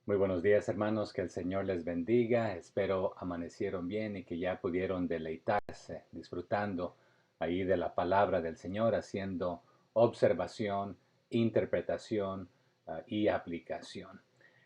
Muy buenos días, hermanos, que el Señor les bendiga. Espero amanecieron bien y que ya pudieron deleitarse disfrutando ahí de la palabra del Señor, haciendo observación, interpretación, y aplicación.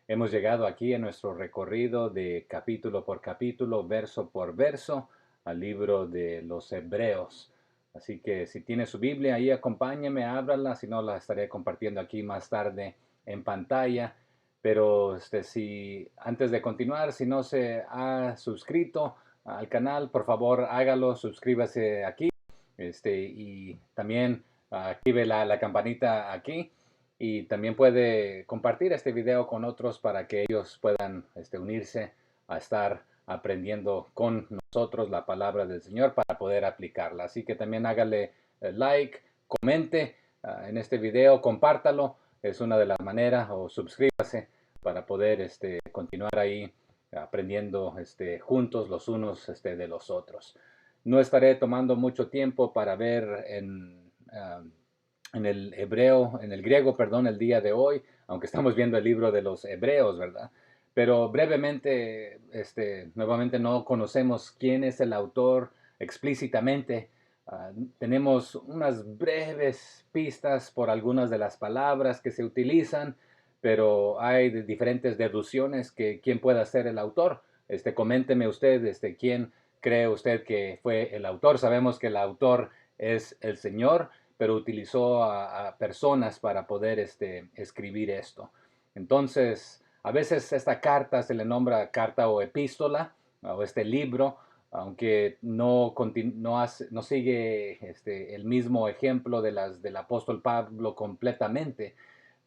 Hemos llegado aquí en nuestro recorrido de capítulo por capítulo, verso por verso, al libro de los Hebreos. Así que si tiene su Biblia ahí, acompáñeme, ábrala, si no la estaré compartiendo aquí más tarde en pantalla. Pero si antes de continuar, si no se ha suscrito al canal, por favor hágalo, suscríbase aquí, y también active la campanita aquí, y también puede compartir este video con otros para que ellos puedan unirse a estar aprendiendo con nosotros la palabra del Señor para poder aplicarla. Así que también hágale like, comente en este video, compártalo, es una de las maneras, o suscríbase para poder continuar ahí aprendiendo juntos los unos de los otros. No estaré tomando mucho tiempo para ver en el hebreo, en el griego, perdón, el día de hoy, aunque estamos viendo el libro de los Hebreos, ¿verdad? Pero brevemente, nuevamente no conocemos quién es el autor explícitamente. Tenemos unas breves pistas por algunas de las palabras que se utilizan, pero hay diferentes deducciones que quién pueda ser el autor. Coménteme usted, quién cree usted que fue el autor. Sabemos que el autor es el Señor, pero utilizó a personas para poder escribir esto. Entonces, a veces esta carta se le nombra carta o epístola, o este libro, aunque no sigue el mismo ejemplo del apóstol Pablo completamente.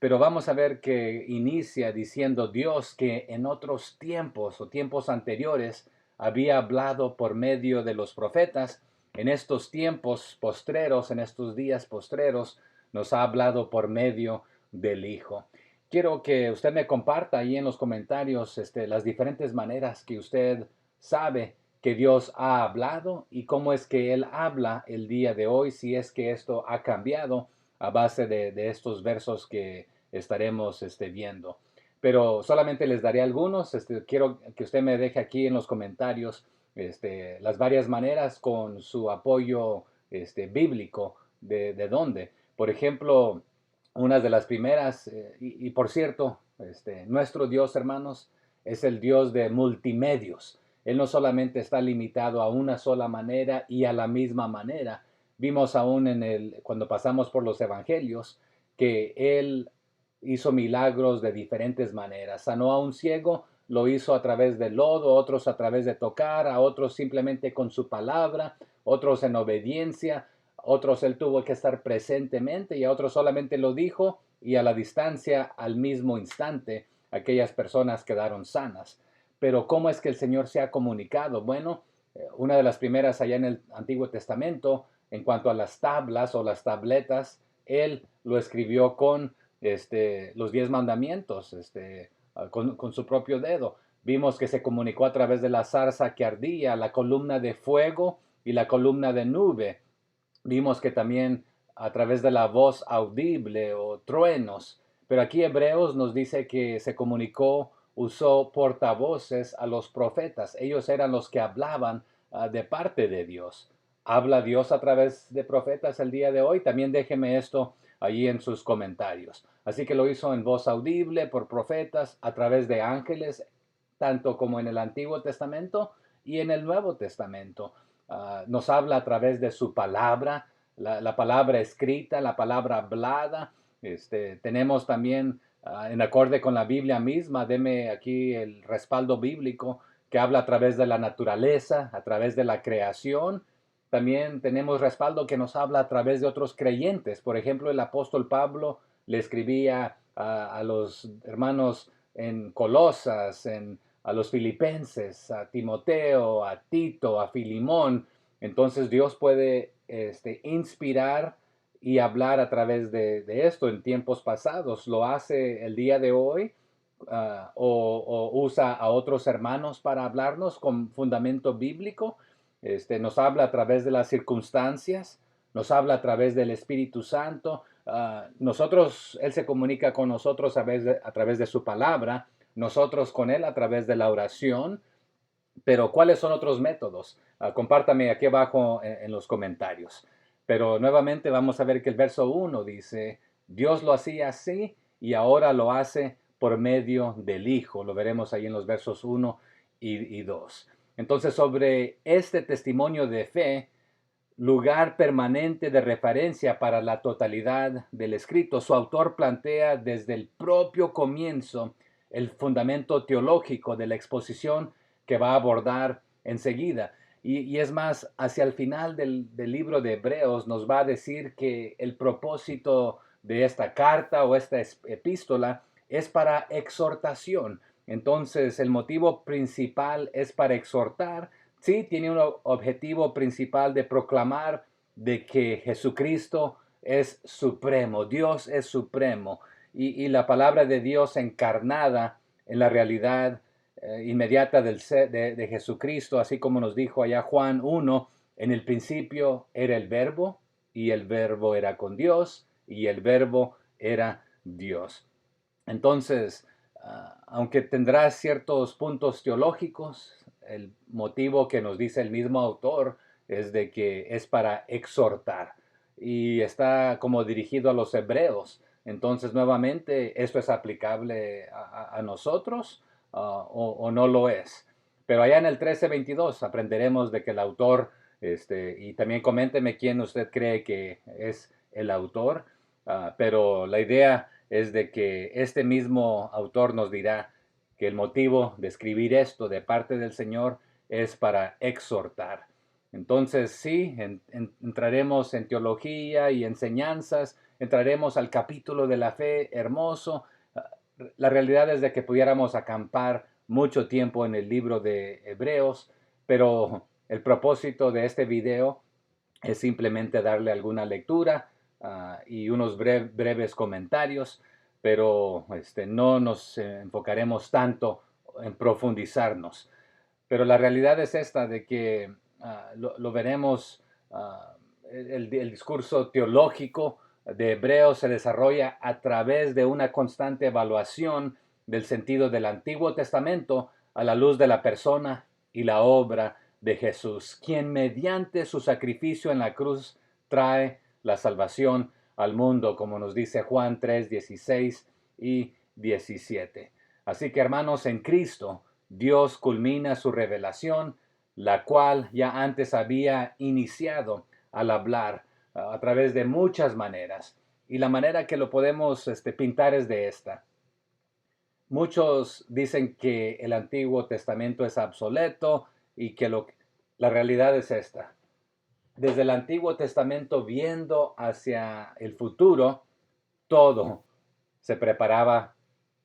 Pero vamos a ver que inicia diciendo Dios que en otros tiempos o tiempos anteriores había hablado por medio de los profetas. En estos tiempos postreros, en estos días postreros, nos ha hablado por medio del Hijo. Quiero que usted me comparta ahí en los comentarios las diferentes maneras que usted sabe que Dios ha hablado y cómo es que Él habla el día de hoy, si es que esto ha cambiado a base de estos versos que estaremos viendo. Pero solamente les daré algunos. Quiero que usted me deje aquí en los comentarios las varias maneras con su apoyo bíblico de dónde. Por ejemplo, una de las primeras, y por cierto, nuestro Dios, hermanos, es el Dios de multimedios. Él no solamente está limitado a una sola manera y a la misma manera. Vimos aún cuando pasamos por los evangelios que Él hizo milagros de diferentes maneras. Sanó a un ciego, lo hizo a través del lodo, otros a través de tocar, a otros simplemente con su palabra, otros en obediencia, otros él tuvo que estar presentemente y a otros solamente lo dijo y a la distancia, al mismo instante, aquellas personas quedaron sanas. Pero ¿cómo es que el Señor se ha comunicado? Bueno, una de las primeras allá en el Antiguo Testamento, en cuanto a las tablas o las tabletas, Él lo escribió con los 10 mandamientos, con su propio dedo. Vimos que se comunicó a través de la zarza que ardía, la columna de fuego y la columna de nube. Vimos que también a través de la voz audible o truenos. Pero aquí Hebreos nos dice que se comunicó, usó portavoces a los profetas. Ellos eran los que hablaban de parte de Dios. ¿Habla Dios a través de profetas el día de hoy? También déjeme esto allí en sus comentarios. Así que lo hizo en voz audible por profetas, a través de ángeles, tanto como en el Antiguo Testamento y en el Nuevo Testamento. Nos habla a través de su palabra, la palabra escrita, la palabra hablada. Tenemos también, en acorde con la Biblia misma, deme aquí el respaldo bíblico, que habla a través de la naturaleza, a través de la creación. También tenemos respaldo que nos habla a través de otros creyentes. Por ejemplo, el apóstol Pablo le escribía a los hermanos en Colosas, a los filipenses, a Timoteo, a Tito, a Filimón. Entonces Dios puede inspirar y hablar a través de esto en tiempos pasados. Lo hace el día de hoy, o usa a otros hermanos para hablarnos con fundamento bíblico. Nos habla a través de las circunstancias, nos habla a través del Espíritu Santo. Él se comunica con nosotros a través de su palabra, nosotros con Él a través de la oración. Pero ¿cuáles son otros métodos? Compártame aquí abajo en los comentarios. Pero nuevamente vamos a ver que el verso 1 dice, Dios lo hacía así y ahora lo hace por medio del Hijo. Lo veremos ahí en los versos 1 y 2. Entonces, sobre este testimonio de fe, lugar permanente de referencia para la totalidad del escrito, su autor plantea desde el propio comienzo el fundamento teológico de la exposición que va a abordar enseguida. Y es más, hacia el final del libro de Hebreos nos va a decir que el propósito de esta carta o esta epístola es para exhortación. Entonces, el motivo principal es para exhortar. Sí, tiene un objetivo principal de proclamar de que Jesucristo es supremo, Dios es supremo, y la palabra de Dios encarnada en la realidad inmediata de Jesucristo, así como nos dijo allá Juan 1, en el principio era el verbo, y el verbo era con Dios, y el verbo era Dios. Entonces, aunque tendrá ciertos puntos teológicos, el motivo que nos dice el mismo autor es de que es para exhortar y está como dirigido a los hebreos. Entonces, nuevamente, ¿esto es aplicable a nosotros o no lo es? Pero allá en el 13:22 aprenderemos de que el autor, y también coménteme quién usted cree que es el autor, pero la idea es de que este mismo autor nos dirá que el motivo de escribir esto de parte del Señor es para exhortar. Entonces sí, entraremos en teología y enseñanzas, entraremos al capítulo de la fe hermoso. La realidad es de que pudiéramos acampar mucho tiempo en el libro de Hebreos, pero el propósito de este video es simplemente darle alguna lectura y unos breves comentarios, pero no nos enfocaremos tanto en profundizarnos. Pero la realidad es esta, de que lo veremos, el discurso teológico de Hebreos se desarrolla a través de una constante evaluación del sentido del Antiguo Testamento a la luz de la persona y la obra de Jesús, quien mediante su sacrificio en la cruz trae la salvación al mundo, como nos dice Juan 3, 16 y 17. Así que, hermanos, en Cristo, Dios culmina su revelación, la cual ya antes había iniciado al hablar a través de muchas maneras. Y la manera que lo podemos pintar es de esta. Muchos dicen que el Antiguo Testamento es obsoleto y que la realidad es esta. Desde el Antiguo Testamento viendo hacia el futuro, todo se preparaba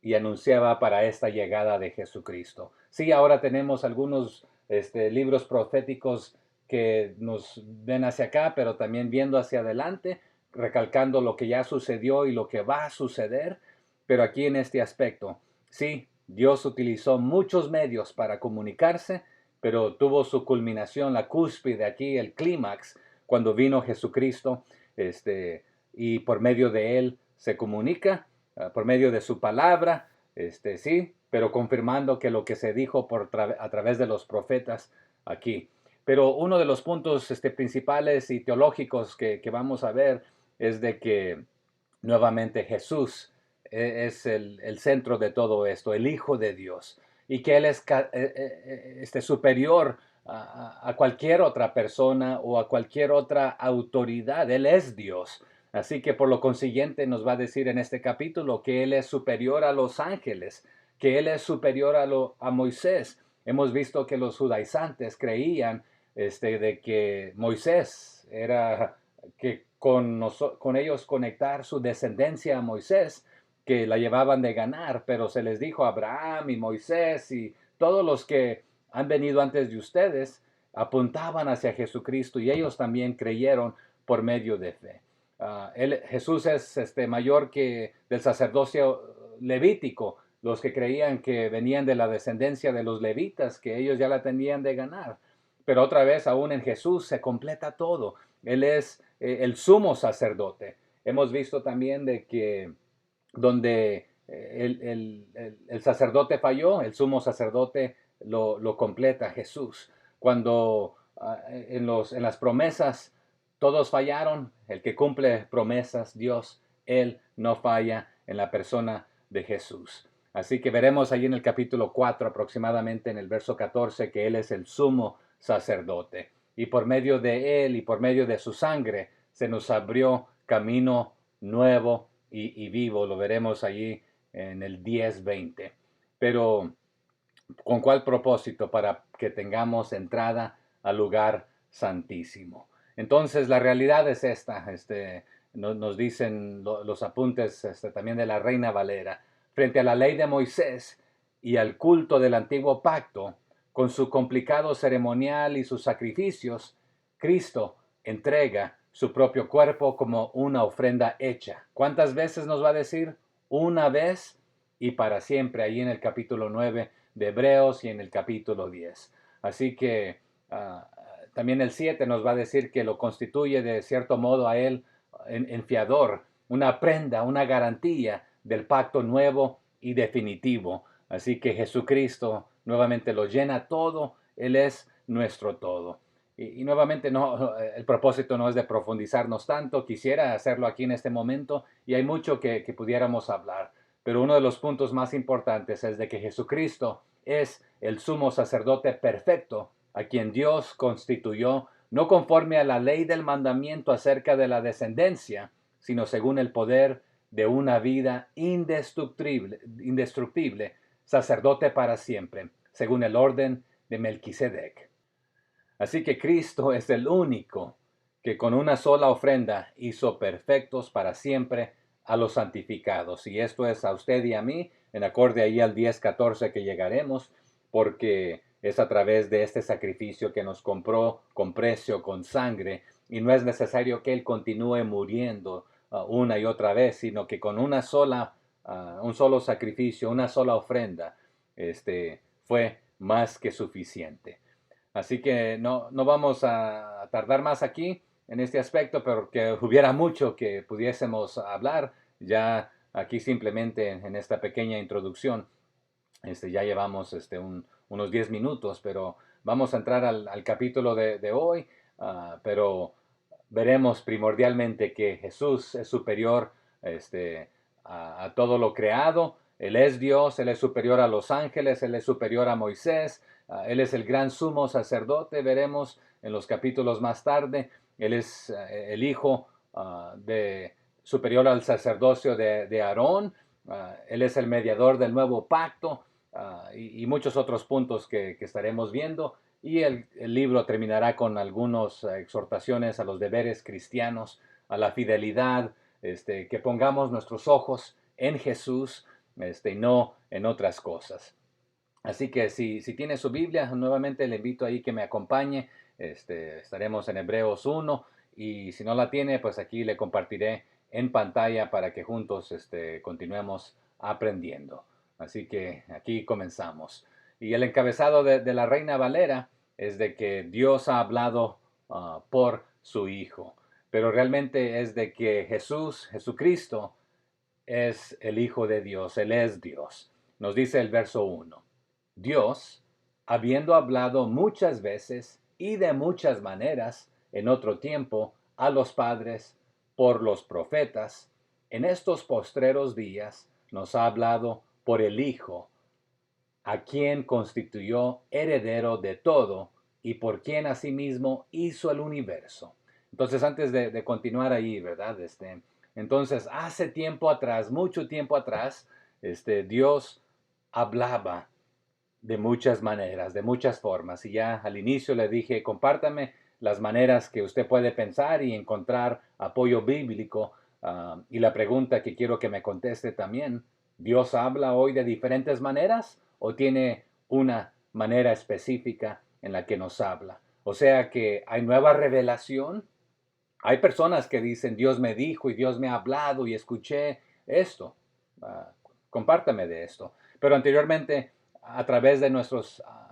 y anunciaba para esta llegada de Jesucristo. Sí, ahora tenemos algunos libros proféticos que nos ven hacia acá, pero también viendo hacia adelante, recalcando lo que ya sucedió y lo que va a suceder. Pero aquí en este aspecto, sí, Dios utilizó muchos medios para comunicarse, pero tuvo su culminación, la cúspide aquí, el clímax, cuando vino Jesucristo, y por medio de él se comunica, por medio de su palabra, sí, pero confirmando que lo que se dijo a través de los profetas aquí. Pero uno de los puntos principales y teológicos que vamos a ver es de que nuevamente Jesús es el centro de todo esto, el Hijo de Dios, y que Él es superior a cualquier otra persona o a cualquier otra autoridad. Él es Dios. Así que por lo consiguiente nos va a decir en este capítulo que Él es superior a los ángeles, que Él es superior a Moisés. Hemos visto que los judaizantes creían de que Moisés era, que con ellos conectar su descendencia a Moisés, que la llevaban de ganar, pero se les dijo a Abraham y Moisés y todos los que han venido antes de ustedes apuntaban hacia Jesucristo y ellos también creyeron por medio de fe. Jesús es mayor que del sacerdocio levítico, los que creían que venían de la descendencia de los levitas, que ellos ya la tenían de ganar. Pero otra vez, aún en Jesús se completa todo. Él es el sumo sacerdote. Hemos visto también de que donde el sacerdote falló, el sumo sacerdote lo completa Jesús. Cuando en las promesas todos fallaron, el que cumple promesas, Dios, Él no falla en la persona de Jesús. Así que veremos ahí en el capítulo 4, aproximadamente en el verso 14, que Él es el sumo sacerdote. Y por medio de Él y por medio de su sangre se nos abrió camino nuevo y vivo. Lo veremos allí en el 10:20. Pero, ¿con cuál propósito? Para que tengamos entrada al lugar santísimo. Entonces, la realidad es esta. Nos dicen los apuntes también de la Reina Valera. Frente a la ley de Moisés y al culto del antiguo pacto, con su complicado ceremonial y sus sacrificios, Cristo entrega su propio cuerpo como una ofrenda hecha. ¿Cuántas veces nos va a decir? Una vez y para siempre, ahí en el capítulo 9 de Hebreos y en el capítulo 10. Así que también el 7 nos va a decir que lo constituye de cierto modo a él en fiador, una prenda, una garantía del pacto nuevo y definitivo. Así que Jesucristo nuevamente lo llena todo, Él es nuestro todo. Y nuevamente no, el propósito no es de profundizarnos tanto, quisiera hacerlo aquí en este momento y hay mucho que pudiéramos hablar, pero uno de los puntos más importantes es de que Jesucristo es el sumo sacerdote perfecto a quien Dios constituyó no conforme a la ley del mandamiento acerca de la descendencia, sino según el poder de una vida indestructible, sacerdote para siempre, según el orden de Melquisedec. Así que Cristo es el único que con una sola ofrenda hizo perfectos para siempre a los santificados. Y esto es a usted y a mí, en acorde ahí al 10:14 que llegaremos, porque es a través de este sacrificio que nos compró con precio, con sangre, y no es necesario que Él continúe muriendo una y otra vez, sino que con un solo sacrificio, una sola ofrenda, fue más que suficiente. Así que no vamos a tardar más aquí en este aspecto, pero que hubiera mucho que pudiésemos hablar. Ya aquí simplemente en esta pequeña introducción, ya llevamos unos 10 minutos, pero vamos a entrar al capítulo de hoy, pero veremos primordialmente que Jesús es superior a todo lo creado. Él es Dios, Él es superior a los ángeles, Él es superior a Moisés, Él es el gran sumo sacerdote, veremos en los capítulos más tarde. Él es el hijo superior al sacerdocio de Aarón. Él es el mediador del nuevo pacto y muchos otros puntos que estaremos viendo. Y el libro terminará con algunas exhortaciones a los deberes cristianos, a la fidelidad, que pongamos nuestros ojos en Jesús y no en otras cosas. Así que si tiene su Biblia, nuevamente le invito ahí que me acompañe. Estaremos en Hebreos 1 y si no la tiene, pues aquí le compartiré en pantalla para que juntos continuemos aprendiendo. Así que aquí comenzamos. Y el encabezado de la Reina Valera es de que Dios ha hablado por su Hijo, pero realmente es de que Jesucristo, es el Hijo de Dios, Él es Dios. Nos dice el verso 1. Dios, habiendo hablado muchas veces y de muchas maneras en otro tiempo a los padres por los profetas, en estos postreros días nos ha hablado por el Hijo, a quien constituyó heredero de todo y por quien asimismo hizo el universo. Entonces, antes de continuar ahí, ¿verdad? Entonces, hace tiempo atrás, mucho tiempo atrás, Dios hablaba de muchas maneras, de muchas formas. Y ya al inicio le dije, compártame las maneras que usted puede pensar y encontrar apoyo bíblico. Y la pregunta que quiero que me conteste también, ¿Dios habla hoy de diferentes maneras o tiene una manera específica en la que nos habla? O sea que hay nueva revelación. Hay personas que dicen, Dios me dijo y Dios me ha hablado y escuché esto. Ah, compártame de esto. Pero anteriormente, a través de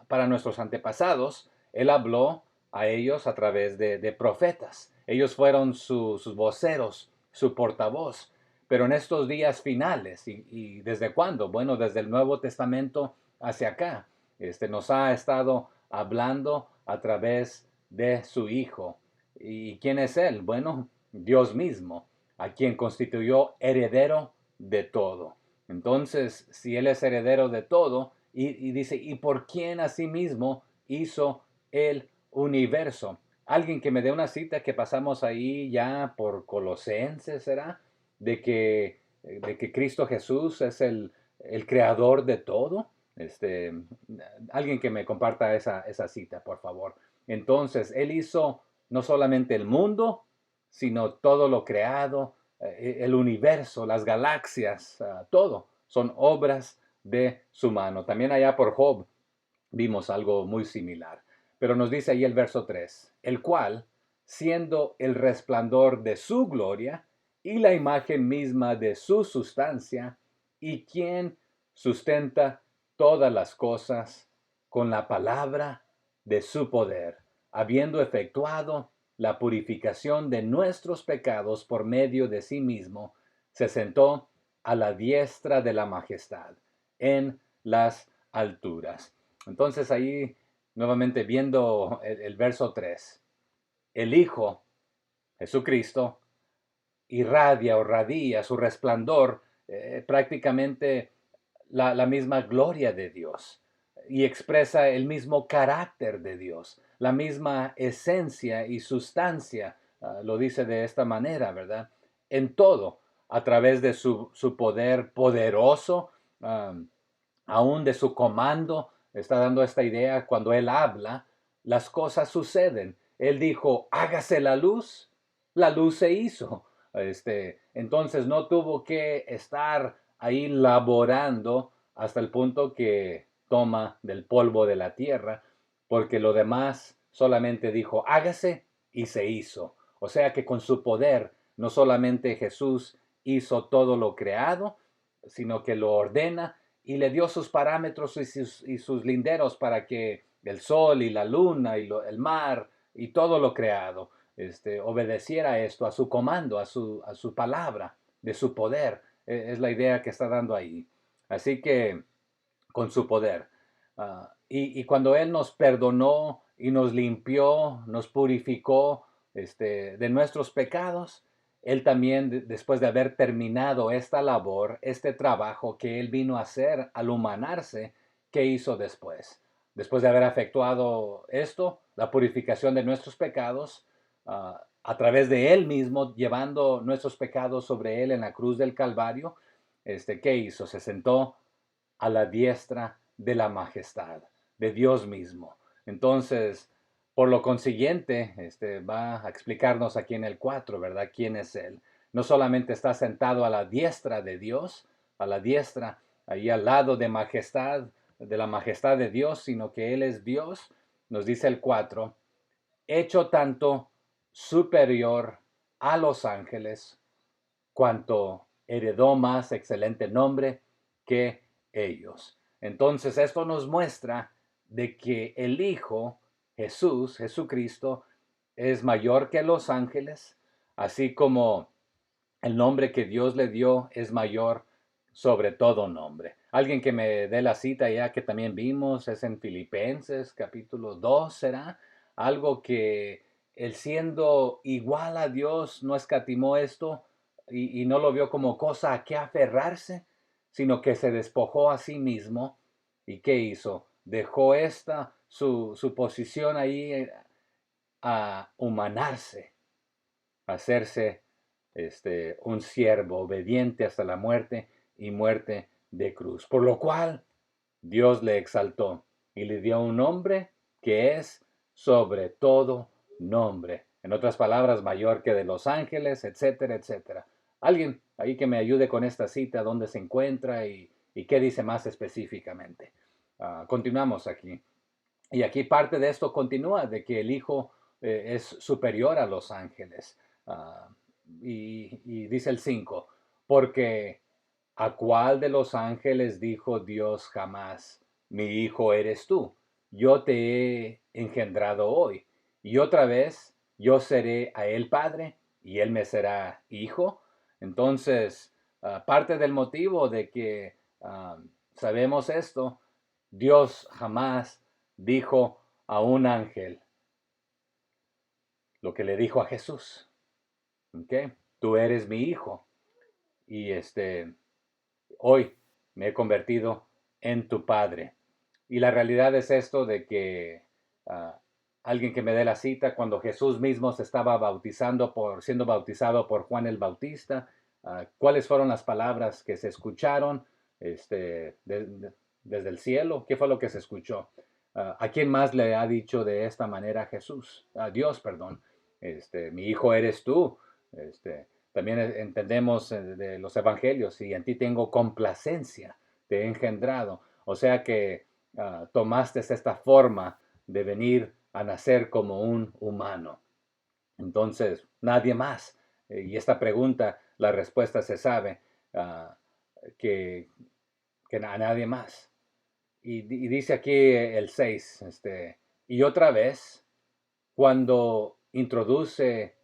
para nuestros antepasados, Él habló a ellos a través de profetas. Ellos fueron sus voceros, su portavoz. pero en estos días finales. ¿Y desde cuándo? Bueno, desde el Nuevo Testamento hacia acá. Nos ha estado hablando a través de su Hijo. ¿Y quién es Él? Bueno, Dios mismo, a quien constituyó heredero de todo. Entonces, si Él es heredero de todo, y dice, ¿y por quién asimismo hizo el universo? Alguien que me dé una cita que pasamos ahí ya por Colosenses, ¿será? De que Cristo Jesús es el creador de todo. Alguien que me comparta esa cita, por favor. Entonces, Él hizo no solamente el mundo, sino todo lo creado, el universo, las galaxias, todo son obras de su mano. También allá por Job vimos algo muy similar. Pero nos dice ahí el verso 3, el cual, siendo el resplandor de su gloria y la imagen misma de su sustancia, y quien sustenta todas las cosas con la palabra de su poder, habiendo efectuado la purificación de nuestros pecados por medio de sí mismo, se sentó a la diestra de la majestad en las alturas. Entonces ahí nuevamente viendo el verso 3, el Hijo, Jesucristo, irradia o radia su resplandor, prácticamente la misma gloria de Dios y expresa el mismo carácter de Dios, la misma esencia y sustancia, lo dice de esta manera, ¿verdad? En todo, a través de su poder poderoso, um, aún de su comando, está dando esta idea, cuando Él habla, las cosas suceden. Él dijo, hágase la luz se hizo. Entonces no tuvo que estar ahí laborando hasta el punto que toma del polvo de la tierra, porque lo demás solamente dijo, hágase y se hizo. O sea que con su poder, no solamente Jesús hizo todo lo creado, sino que lo ordena y le dio sus parámetros y sus linderos para que el sol y la luna y el mar y todo lo creado obedeciera esto, a su comando, a su palabra, de su poder. Es la idea que está dando ahí. Así que con su poder. Y cuando Él nos perdonó y nos limpió, nos purificó de nuestros pecados, Él también, después de haber terminado esta labor, este trabajo que Él vino a hacer al humanarse, ¿qué hizo después? Después de haber efectuado esto, la purificación de nuestros pecados, a través de Él mismo, llevando nuestros pecados sobre Él en la cruz del Calvario, ¿qué hizo? Se sentó a la diestra de la majestad, de Dios mismo. Entonces, por lo consiguiente, va a explicarnos aquí en el 4, ¿verdad? ¿Quién es Él? No solamente está sentado a la diestra de Dios, a la diestra, ahí al lado de la majestad de Dios, sino que Él es Dios, nos dice el 4, hecho tanto superior a los ángeles, cuanto heredó más excelente nombre que ellos. Entonces esto nos muestra de que el Hijo, Jesús, Jesucristo, es mayor que los ángeles, así como el nombre que Dios le dio es mayor sobre todo nombre. Alguien que me dé la cita ya que también vimos es en Filipenses capítulo 2, será algo que él siendo igual a Dios no escatimó esto y no lo vio como cosa a que aferrarse, sino que se despojó a sí mismo. ¿Y qué hizo? Dejó su posición ahí a humanarse, a hacerse un siervo obediente hasta la muerte y muerte de cruz. Por lo cual Dios le exaltó y le dio un nombre que es sobre todo nombre. En otras palabras, mayor que de los ángeles, etcétera, etcétera. Alguien ahí que me ayude con esta cita, dónde se encuentra y qué dice más específicamente. Continuamos aquí. Y aquí parte de esto continúa, de que el Hijo es superior a los ángeles. Ah, y dice el 5, porque ¿a cuál de los ángeles dijo Dios jamás, mi hijo eres tú? Yo te he engendrado hoy. Y otra vez yo seré a él padre y él me será hijo. Entonces, parte del motivo de que sabemos esto, Dios jamás dijo a un ángel lo que le dijo a Jesús. ¿Okay? Tú eres mi hijo y hoy me he convertido en tu padre. Y la realidad es esto de que alguien que me dé la cita, cuando Jesús mismo se estaba siendo bautizado por Juan el Bautista, ¿cuáles fueron las palabras que se escucharon desde el cielo? ¿Qué fue lo que se escuchó? ¿A quién más le ha dicho de esta manera Jesús? A Dios, perdón. Mi hijo eres tú. También entendemos de los evangelios, y en ti tengo complacencia, te he engendrado. O sea que tomaste esta forma de venir a nacer como un humano. Entonces, nadie más. Y esta pregunta, la respuesta se sabe, que, que a nadie más. Y dice aquí el 6, y otra vez, cuando introduce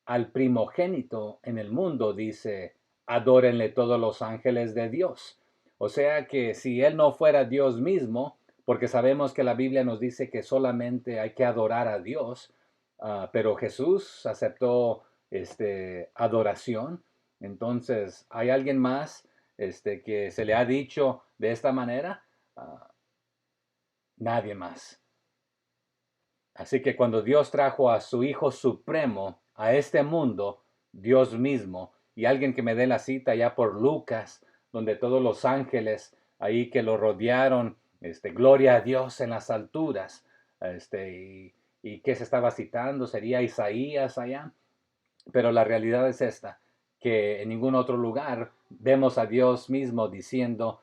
al primogénito en el mundo, dice, adórenle todos los ángeles de Dios. O sea que si él no fuera Dios mismo, porque sabemos que la Biblia nos dice que solamente hay que adorar a Dios, pero Jesús aceptó adoración. Entonces, ¿hay alguien más que se le ha dicho de esta manera? Nadie más. Así que cuando Dios trajo a su Hijo Supremo a este mundo, Dios mismo, y alguien que me dé la cita ya por Lucas, donde todos los ángeles ahí que lo rodearon, gloria a Dios en las alturas, y qué se estaba citando, sería Isaías allá, pero la realidad es esta, que en ningún otro lugar vemos a Dios mismo diciendo,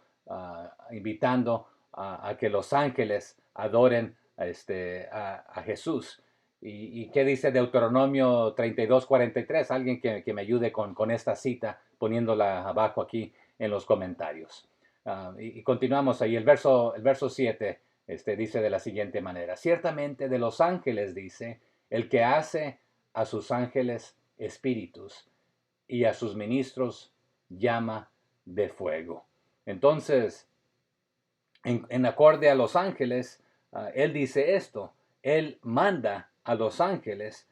invitando a que los ángeles adoren a Jesús. ¿Y qué dice Deuteronomio 32:43? Alguien que me ayude con esta cita, poniéndola abajo aquí en los comentarios. Y continuamos ahí. El verso 7 dice de la siguiente manera. Ciertamente de los ángeles dice, el que hace a sus ángeles espíritus y a sus ministros llama de fuego. Entonces, en acorde a los ángeles, él dice esto, él manda a los ángeles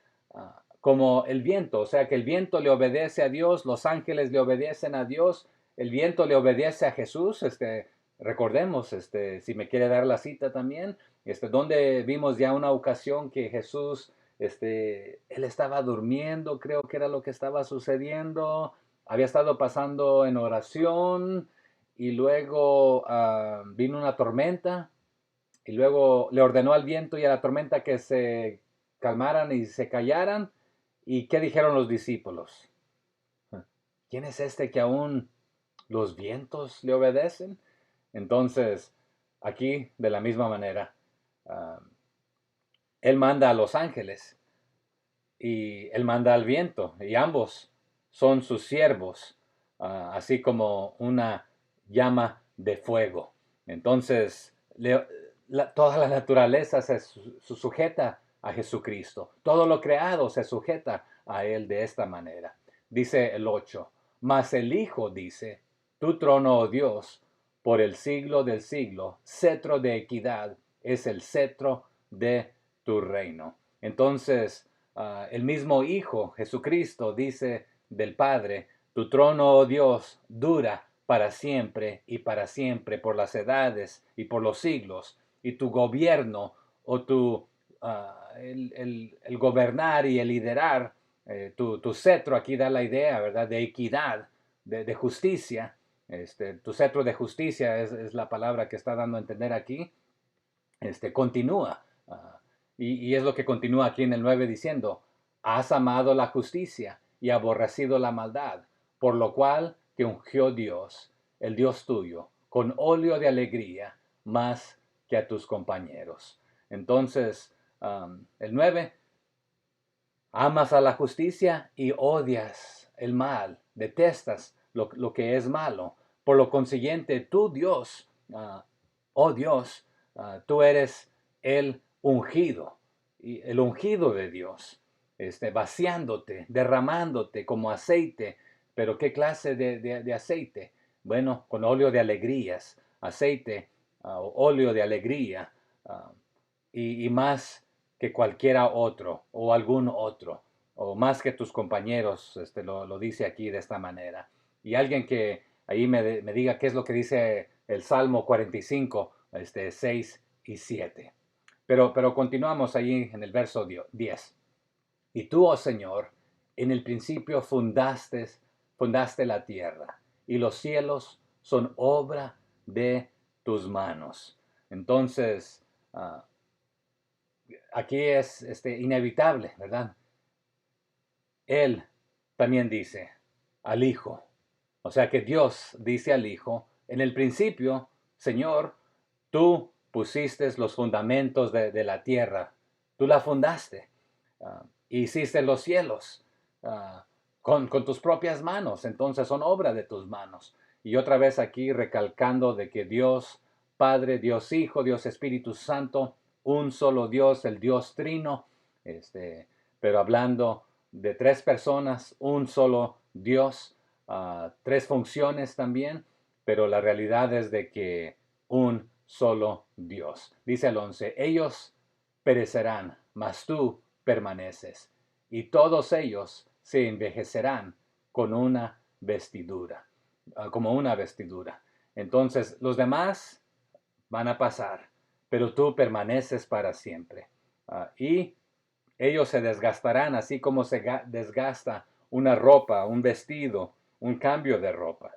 como el viento, o sea que el viento le obedece a Dios, los ángeles le obedecen a Dios, el viento le obedece a Jesús, recordemos, si me quiere dar la cita también, donde vimos ya una ocasión que Jesús, él estaba durmiendo, creo que era lo que estaba sucediendo, había estado pasando en oración, y luego vino una tormenta, y luego le ordenó al viento y a la tormenta que se calmaran y se callaran. ¿Y qué dijeron los discípulos? ¿Quién es este que aún los vientos le obedecen? Entonces, aquí de la misma manera, él manda a los ángeles y él manda al viento, y ambos son sus siervos, así como una llama de fuego. Entonces, toda la naturaleza se sujeta a Jesucristo. Todo lo creado se sujeta a Él de esta manera. Dice el 8, mas el Hijo dice, tu trono, oh Dios, por el siglo del siglo, cetro de equidad es el cetro de tu reino. Entonces, el mismo Hijo, Jesucristo, dice del Padre, tu trono, oh Dios, dura para siempre y para siempre, por las edades y por los siglos, y tu gobierno o el gobernar y el liderar, tu cetro aquí da la idea, ¿verdad?, de equidad, de justicia. Tu cetro de justicia es la palabra que está dando a entender aquí. Continúa. Y es lo que continúa aquí en el 9 diciendo, has amado la justicia y aborrecido la maldad, por lo cual te ungió Dios, el Dios tuyo, con óleo de alegría más que a tus compañeros. Entonces, el 9, amas a la justicia y odias el mal, detestas lo que es malo. Por lo consiguiente, tú Dios, oh Dios, tú eres el ungido, y el ungido de Dios, vaciándote, derramándote como aceite Pero ¿qué clase de aceite? Bueno, con óleo de alegrías, aceite, óleo de alegría, ah, y más que cualquiera otro o algún otro, o más que tus compañeros, lo dice aquí de esta manera. Y alguien que ahí me diga qué es lo que dice el Salmo 45, 6 y 7. Pero continuamos ahí en el verso 10. Y tú, oh Señor, en el principio fundaste la tierra, y los cielos son obra de tus manos. Entonces, aquí es inevitable, ¿verdad? Él también dice al Hijo. O sea que Dios dice al Hijo, en el principio, Señor, tú pusiste los fundamentos de la tierra, tú la fundaste, hiciste los cielos con tus propias manos, entonces son obra de tus manos. Y otra vez aquí recalcando de que Dios Padre, Dios Hijo, Dios Espíritu Santo, un solo Dios, el Dios Trino, pero hablando de tres personas, un solo Dios, tres funciones también, pero la realidad es de que un solo Dios. Dice el 11, ellos perecerán, mas tú permaneces, y todos ellos se envejecerán con una vestidura, como una vestidura. Entonces, los demás van a pasar, pero tú permaneces para siempre. Y ellos se desgastarán así como se desgasta una ropa, un vestido, un cambio de ropa.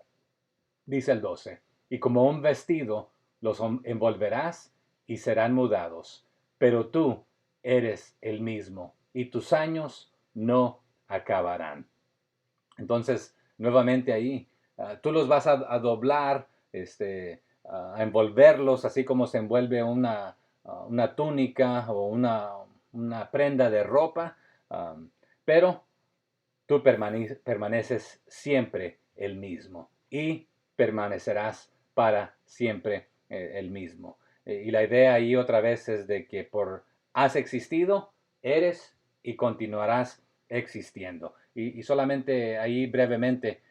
Dice el 12, y como un vestido los envolverás y serán mudados, pero tú eres el mismo y tus años no acabarán. Entonces, nuevamente ahí, tú los vas a doblar, a envolverlos, así como se envuelve una túnica o una prenda de ropa, pero tú permaneces siempre el mismo y permanecerás para siempre el mismo. Y la idea ahí otra vez es de que has existido, eres y continuarás existiendo. Y solamente ahí brevemente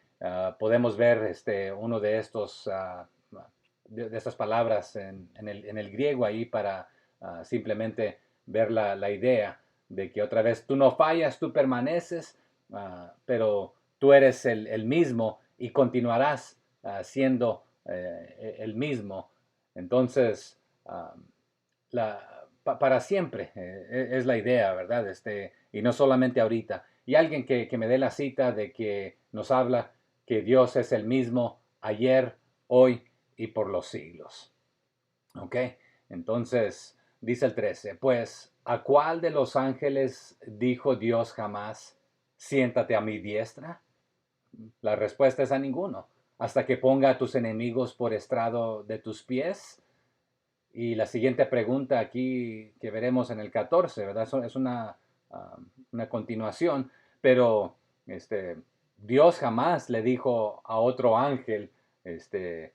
podemos ver uno de estos de estas palabras en el griego ahí para simplemente ver la idea de que otra vez tú no fallas, tú permaneces, pero tú eres el mismo y continuarás siendo el mismo. Entonces, para siempre es la idea, ¿verdad? Y no solamente ahorita. Y alguien que me dé la cita de que nos habla que Dios es el mismo ayer, hoy y por los siglos. ¿Ok? Entonces, dice el 13, pues, ¿a cuál de los ángeles dijo Dios jamás, siéntate a mi diestra? La respuesta es a ninguno, hasta que ponga a tus enemigos por estrado de tus pies. Y la siguiente pregunta aquí que veremos en el 14, ¿verdad? Es una continuación, pero Dios jamás le dijo a otro ángel, este,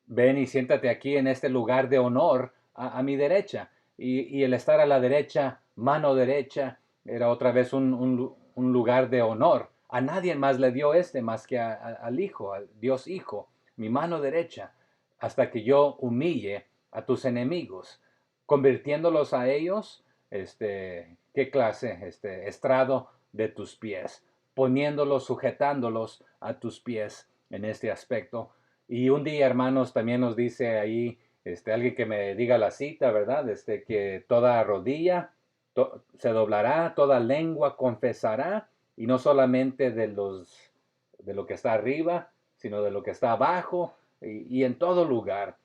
ven y siéntate aquí en este lugar de honor a mi derecha. Y el estar a la derecha, mano derecha, era otra vez un lugar de honor. A nadie más le dio más que al Hijo, al Dios Hijo, mi mano derecha, hasta que yo humille a tus enemigos, convirtiéndolos a ellos, ¿qué clase? Estrado de tus pies, poniéndolos, sujetándolos a tus pies en este aspecto. Y un día, hermanos, también nos dice ahí, alguien que me diga la cita, ¿verdad? Que toda rodilla se doblará, toda lengua confesará, y no solamente de lo que está arriba, sino de lo que está abajo y en todo lugar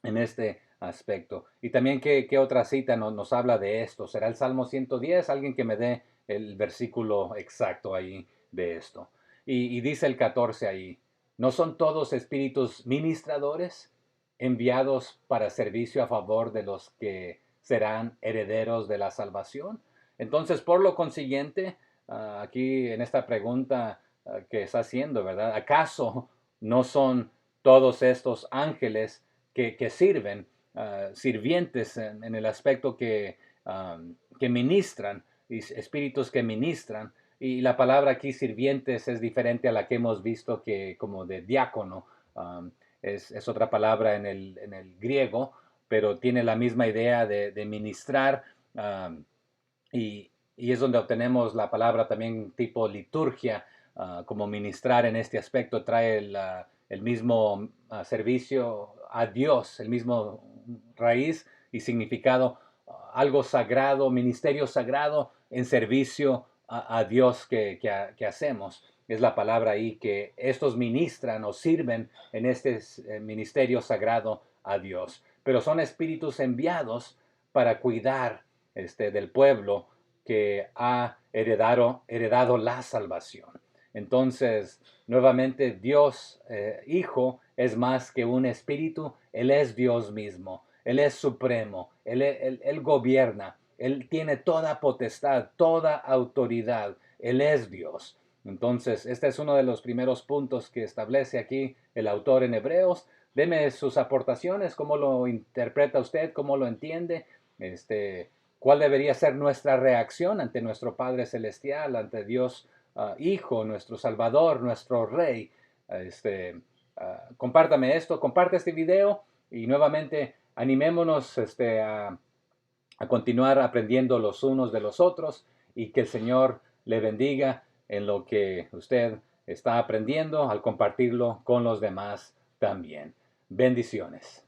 en este aspecto. Y también, ¿qué otra cita nos habla de esto? ¿Será el Salmo 110? Alguien que me dé el versículo exacto ahí de esto. Y dice el 14 ahí, ¿no son todos espíritus ministradores enviados para servicio a favor de los que serán herederos de la salvación? Entonces, por lo consiguiente, aquí en esta pregunta que está haciendo, ¿verdad? ¿Acaso no son todos estos ángeles que sirven, sirvientes en el aspecto que ministran, y espíritus que ministran, Y la palabra aquí sirvientes es diferente a la que hemos visto que como de diácono. Um, es otra palabra en el griego, pero tiene la misma idea de ministrar. um, y es donde obtenemos la palabra también tipo liturgia, como ministrar en este aspecto trae el mismo servicio a Dios, el mismo raíz y significado, algo sagrado, ministerio sagrado en servicio a Dios que hacemos. Es la palabra ahí que estos ministran o sirven en este ministerio sagrado a Dios. Pero son espíritus enviados para cuidar del pueblo que ha heredado la salvación. Entonces, nuevamente, Dios Hijo es más que un espíritu, Él es Dios mismo, Él es supremo, Él gobierna, Él tiene toda potestad, toda autoridad, Él es Dios. Entonces, este es uno de los primeros puntos que establece aquí el autor en Hebreos. Deme sus aportaciones, cómo lo interpreta usted, cómo lo entiende, cuál debería ser nuestra reacción ante nuestro Padre Celestial, ante Dios Hijo, nuestro Salvador, nuestro Rey. Compártame esto, comparte este video y nuevamente animémonos a continuar aprendiendo los unos de los otros y que el Señor le bendiga en lo que usted está aprendiendo al compartirlo con los demás también. Bendiciones.